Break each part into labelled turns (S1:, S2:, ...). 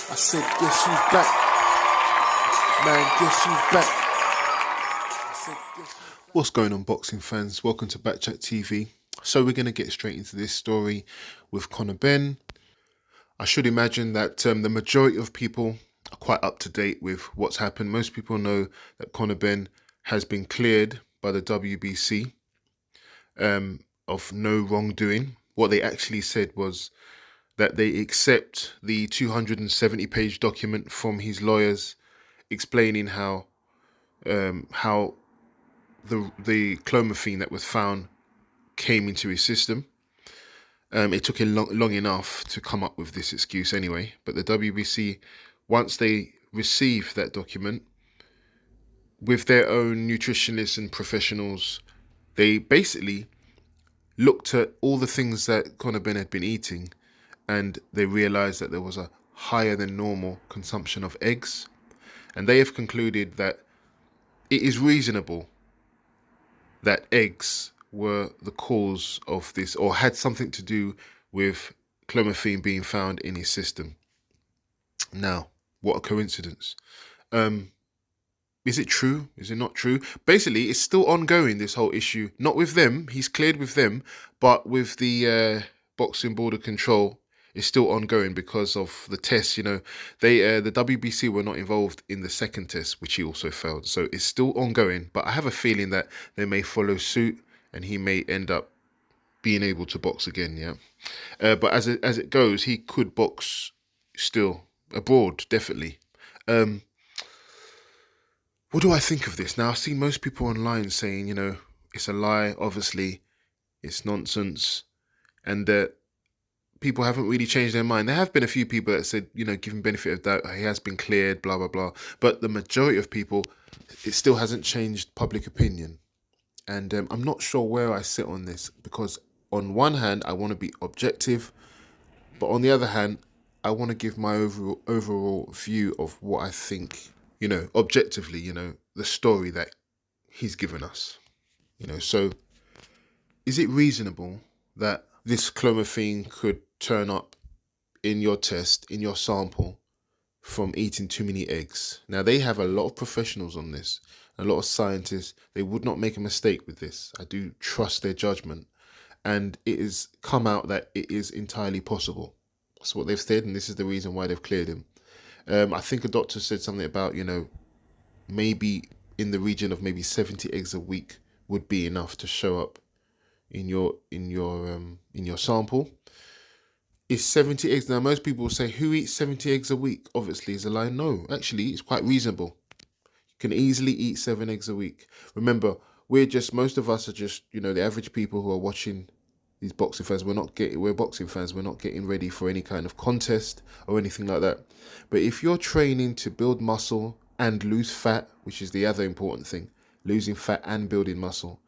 S1: I said, guess who's back? Man, guess who's back? I said, guess who's back? What's going on, boxing fans? Welcome to Backchat TV. So we're going to get straight into this story with Conor Benn. I should imagine that the majority of people are quite up to date with what's happened. Most people know that Conor Benn has been cleared by the WBC of no wrongdoing. What they actually said was that they accept the 270-page document from his lawyers explaining how the clomiphene that was found came into his system. It took him long enough to come up with this excuse anyway. But the WBC, once they received that document, with their own nutritionists and professionals, they basically looked at all the things that Conor Benn had been eating, and they realized that there was a higher than normal consumption of eggs. And they have concluded that it is reasonable that eggs were the cause of this, or had something to do with clomiphene being found in his system. Now, what a coincidence. Is it true? Is it not true? Basically, it's still ongoing, this whole issue. Not with them, he's cleared with them, but with the Boxing Board of Control, it's still ongoing because of the tests. You know, the WBC were not involved in the second test, which he also failed. So it's still ongoing, but I have a feeling that they may follow suit and he may end up being able to box again, yeah. But as it goes, he could box still abroad, definitely. What do I think of this? Now, I've seen most people online saying, you know, it's a lie, obviously, it's nonsense, and that people haven't really changed their mind. There have been a few people that said, you know, give him benefit of doubt, he has been cleared, blah, blah, blah. But the majority of people, it still hasn't changed public opinion. And I'm not sure where I sit on this, because on one hand, I want to be objective, but on the other hand, I want to give my overall view of what I think, you know, objectively, you know, the story that he's given us. You know, so is it reasonable that this clomiphene could turn up in your test, in your sample, from eating too many eggs? Now, they have a lot of professionals on this, a lot of scientists. They would not make a mistake with this. I do trust their judgment. And it has come out that it is entirely possible. That's what they've said, and this is the reason why they've cleared him. I think a doctor said something about, you know, maybe in the region of maybe 70 eggs a week would be enough to show up in your sample. Is 70 eggs? Now, most people will say, who eats 70 eggs a week? Obviously, is a lie. No, actually, it's quite reasonable. You can easily eat 7 eggs a week. Remember, most of us are just, you know, the average people who are watching these boxing fans. We're boxing fans. We're not getting ready for any kind of contest or anything like that. But if you're training to build muscle and lose fat, which is the other important thing, losing fat and building muscle,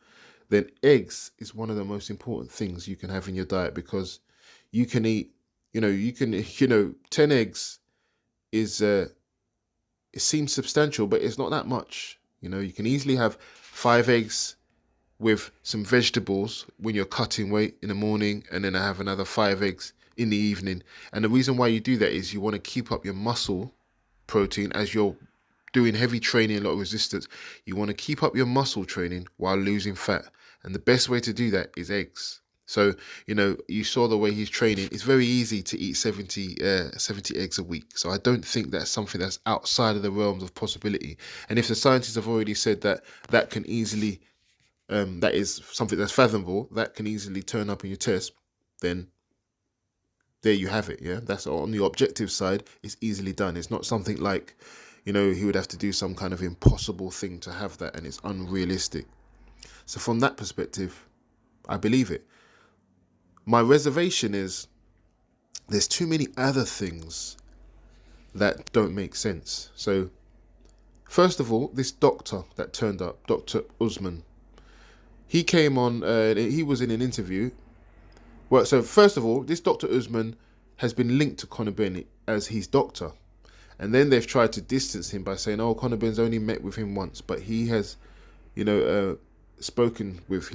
S1: then eggs is one of the most important things you can have in your diet, because you can eat, 10 eggs is, it seems substantial, but it's not that much. You know, you can easily have 5 eggs with some vegetables when you're cutting weight in the morning, and then I have another 5 eggs in the evening. And the reason why you do that is you want to keep up your muscle protein as you're doing heavy training, a lot of resistance. You want to keep up your muscle training while losing fat. And the best way to do that is eggs. So, you know, you saw the way he's training. It's very easy to eat 70 eggs a week. So I don't think that's something that's outside of the realms of possibility. And if the scientists have already said that can easily, that is something that's fathomable, that can easily turn up in your test, then there you have it, yeah? That's on the objective side, it's easily done. It's not something like, you know, he would have to do some kind of impossible thing to have that, and it's unrealistic. So from that perspective, I believe it. My reservation is there's too many other things that don't make sense. So, first of all, this doctor that turned up, Dr. Usman, he came on, he was in an interview. Well, so first of all, this Dr. Usman has been linked to Conor Benn as his doctor. And then they've tried to distance him by saying, oh, Conor Benn's only met with him once. But he has, you know, spoken with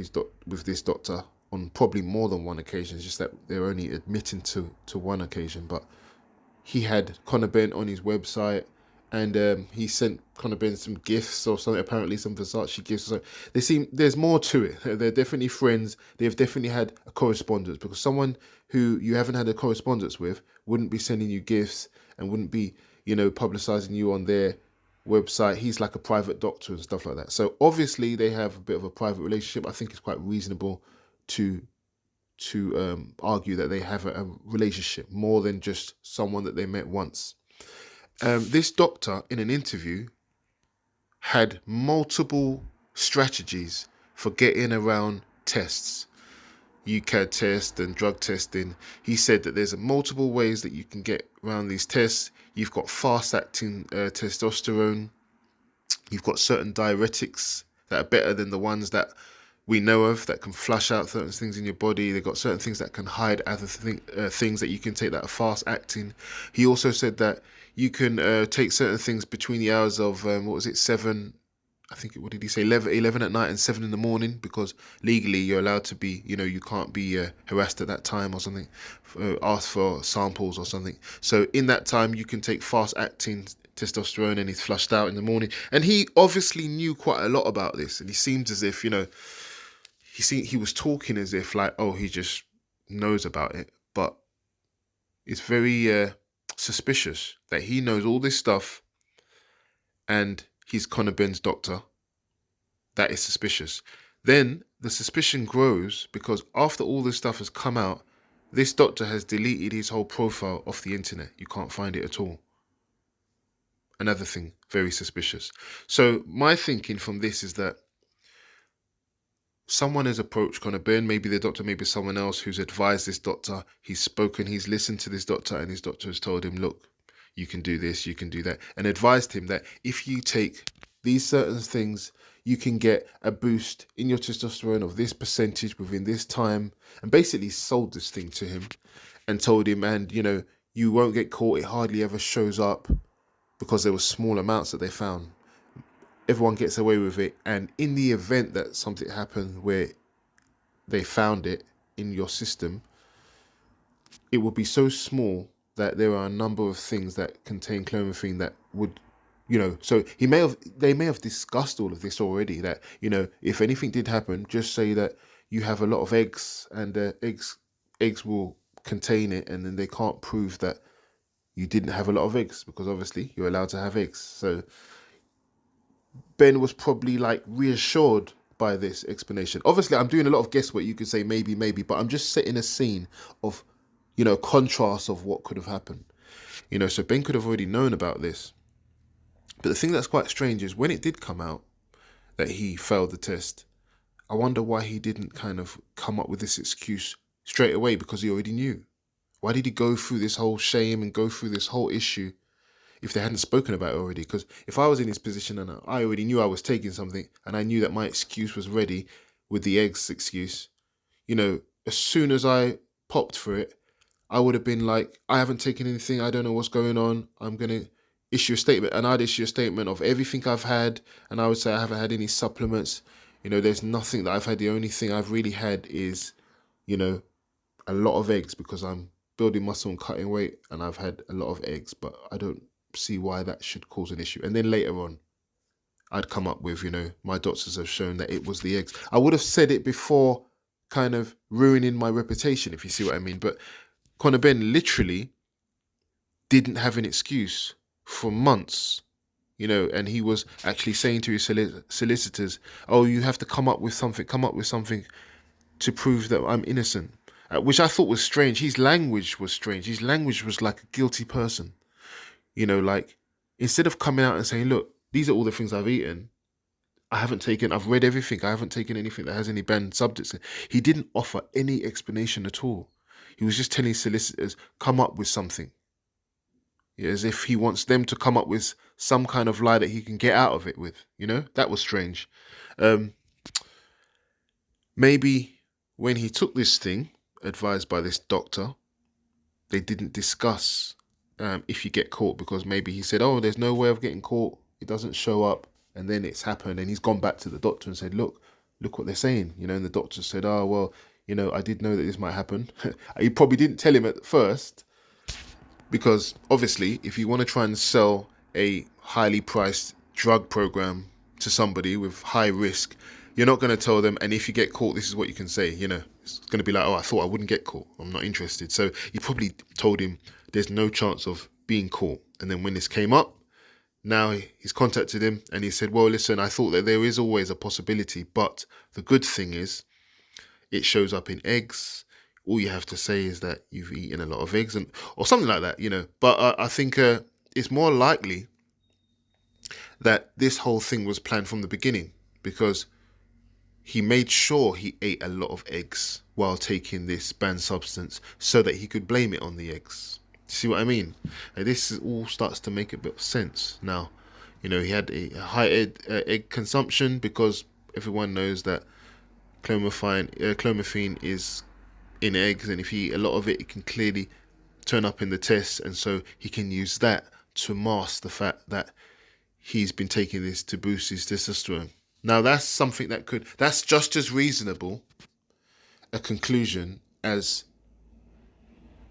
S1: this doctor on probably more than one occasion. It's just that they're only admitting to one occasion. But he had Conor Benn on his website, and he sent Conor Benn some gifts or something. Apparently, some Versace gifts. So there's more to it. They're definitely friends. They've definitely had a correspondence, because someone who you haven't had a correspondence with wouldn't be sending you gifts and wouldn't be, publicizing you on their website. He's like a private doctor and stuff like that. So obviously they have a bit of a private relationship. I think it's quite reasonable to argue that they have a relationship more than just someone that they met once. This doctor, in an interview, had multiple strategies for getting around tests, UCAD test and drug testing. He said that there's multiple ways that you can get around these tests. You've got fast-acting testosterone. You've got certain diuretics that are better than the ones that we know of, that can flush out certain things in your body. They've got certain things that can hide other things that you can take that are fast acting. He also said that you can take certain things between the hours of, 7, I think, what did he say, 11 at night and 7 in the morning, because legally you're allowed to be, you can't be harassed at that time or something, ask for samples or something. So in that time you can take fast acting testosterone, and it's flushed out in the morning. And he obviously knew quite a lot about this, and he seemed as if, he was talking as if like, oh, he just knows about it. But it's very suspicious that he knows all this stuff and he's Conor Benn's doctor. That is suspicious. Then the suspicion grows because after all this stuff has come out, this doctor has deleted his whole profile off the internet. You can't find it at all. Another thing, very suspicious. So my thinking from this is that someone has approached Conor Benn, maybe the doctor, maybe someone else who's advised this doctor. He's spoken, he's listened to this doctor, and his doctor has told him, look, you can do this, you can do that, and advised him that if you take these certain things, you can get a boost in your testosterone of this percentage within this time, and basically sold this thing to him and told him, and you won't get caught, it hardly ever shows up, because there were small amounts that they found. Everyone gets away with it, and in the event that something happened where they found it in your system, it would be so small that there are a number of things that contain clomiphene that would, so they may have discussed all of this already, that, if anything did happen, just say that you have a lot of eggs, and eggs will contain it, and then they can't prove that you didn't have a lot of eggs, because obviously you're allowed to have eggs. So Ben was probably like reassured by this explanation. Obviously, I'm doing a lot of guesswork. You could say maybe, but I'm just setting a scene of, contrast of what could have happened. So Ben could have already known about this. But the thing that's quite strange is when it did come out that he failed the test, I wonder why he didn't kind of come up with this excuse straight away, because he already knew. Why did he go through this whole shame and go through this whole issue if they hadn't spoken about it already? Because if I was in his position and I already knew I was taking something, and I knew that my excuse was ready with the eggs excuse, as soon as I popped for it, I would have been like, I haven't taken anything, I don't know what's going on, I'm going to issue a statement. And I'd issue a statement of everything I've had, and I would say I haven't had any supplements, there's nothing that I've had. The only thing I've really had is, a lot of eggs, because I'm building muscle and cutting weight, and I've had a lot of eggs, but I don't see why that should cause an issue. And then later on, I'd come up with, my doctors have shown that it was the eggs. I would have said it before kind of ruining my reputation, if you see what I mean. But Conor Benn literally didn't have an excuse for months, and he was actually saying to his solicitors, oh, you have to come up with something to prove that I'm innocent, which I thought was strange. His language was strange. His language was like a guilty person. Like, instead of coming out and saying, look, these are all the things I've eaten, I've read everything, I haven't taken anything that has any banned subjects. He didn't offer any explanation at all. He was just telling solicitors, come up with something. As if he wants them to come up with some kind of lie that he can get out of it with. That was strange. Maybe when he took this thing, advised by this doctor, they didn't discuss if you get caught, because maybe he said, oh, there's no way of getting caught, it doesn't show up, and then it's happened, and he's gone back to the doctor and said, look what they're saying, and the doctor said, oh, well, I did know that this might happen. He probably didn't tell him at first, Because obviously, if you want to try and sell a highly priced drug program to somebody with high risk, you're not going to tell them, and if you get caught, this is what you can say. It's going to be like, oh, I thought I wouldn't get caught. I'm not interested. So you probably told him there's no chance of being caught. And then when this came up, now he's contacted him and he said, well, listen, I thought that there is always a possibility, but the good thing is it shows up in eggs. All you have to say is that you've eaten a lot of eggs, or something like that, But I think it's more likely that this whole thing was planned from the beginning, because he made sure he ate a lot of eggs while taking this banned substance so that he could blame it on the eggs. See what I mean? And this all starts to make a bit of sense now. He had a high egg consumption, because everyone knows that clomiphene is in eggs, and if you eat a lot of it, it can clearly turn up in the tests, and so he can use that to mask the fact that he's been taking this to boost his testosterone. Now that's something that's just as reasonable a conclusion as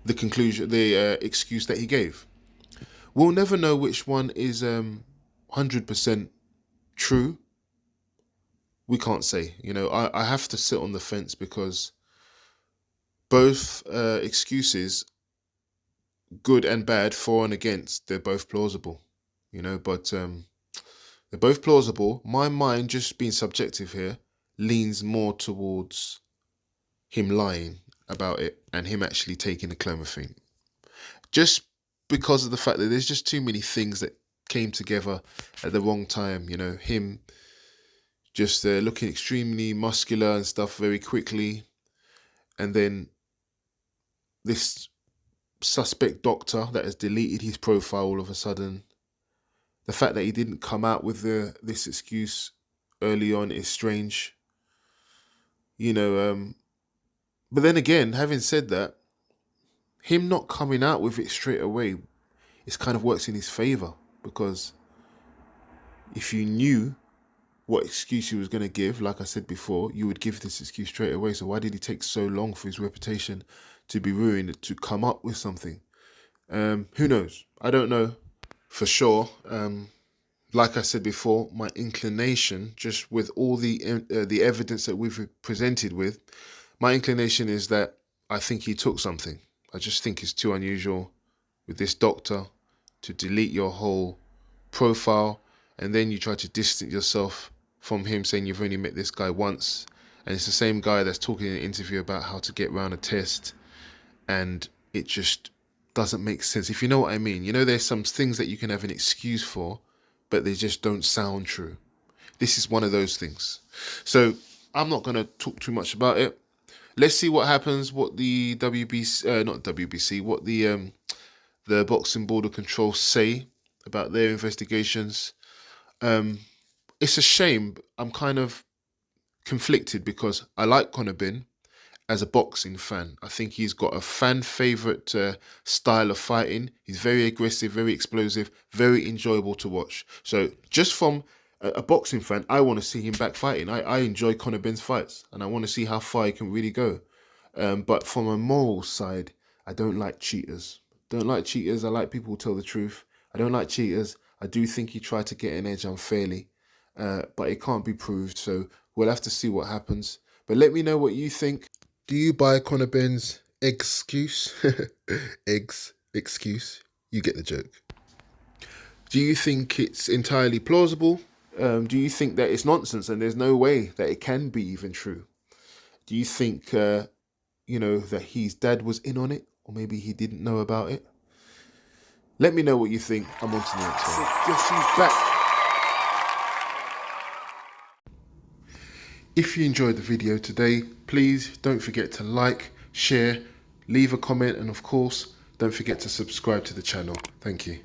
S1: the excuse that he gave. We'll never know which one is 100% true. We can't say. I have to sit on the fence, because both excuses, good and bad, for and against, they're both plausible, but they're both plausible. My mind, just being subjective here, leans more towards him lying about it and him actually taking the clomiphene. Just because of the fact that there's just too many things that came together at the wrong time, him just looking extremely muscular and stuff very quickly, and then this suspect doctor that has deleted his profile all of a sudden. The fact that he didn't come out with this excuse early on is strange. But then again, having said that, him not coming out with it straight away, it kind of works in his favor, because if you knew what excuse he was going to give, like I said before, you would give this excuse straight away. So why did he take so long for his reputation to be ruined to come up with something? Who knows? I don't know for sure. Like I said before, my inclination, just with all the evidence that we've presented with, my inclination is that I think he took something. I just think it's too unusual with this doctor to delete your whole profile, and then you try to distance yourself from him, saying you've only met this guy once, and it's the same guy that's talking in an interview about how to get around a test, and it just doesn't make sense, if you know what I mean. There's some things that you can have an excuse for, but they just don't sound true. This is one of those things. So I'm not going to talk too much about it. Let's see what happens, what the what the Boxing Board of Control say about their investigations. It's a shame. I'm kind of conflicted, because I like Conor Benn as a boxing fan. I think he's got a fan favorite style of fighting. He's very aggressive, very explosive, very enjoyable to watch. So just from a boxing fan, I want to see him back fighting. I enjoy Conor Benn's fights, and I want to see how far he can really go. But from a moral side, I don't like cheaters. I like people who tell the truth. I don't like cheaters. I do think he tried to get an edge unfairly, but it can't be proved. So we'll have to see what happens. But let me know what you think. Do you buy Conor Benn's excuse? Excuse. You get the joke. Do you think it's entirely plausible? Do you think that it's nonsense and there's no way that it can be even true? Do you think, that his dad was in on it, or maybe he didn't know about it? Let me know what you think. I'm on to the next one. Just he's back. If you enjoyed the video today, please don't forget to like, share, leave a comment, and of course, don't forget to subscribe to the channel. Thank you.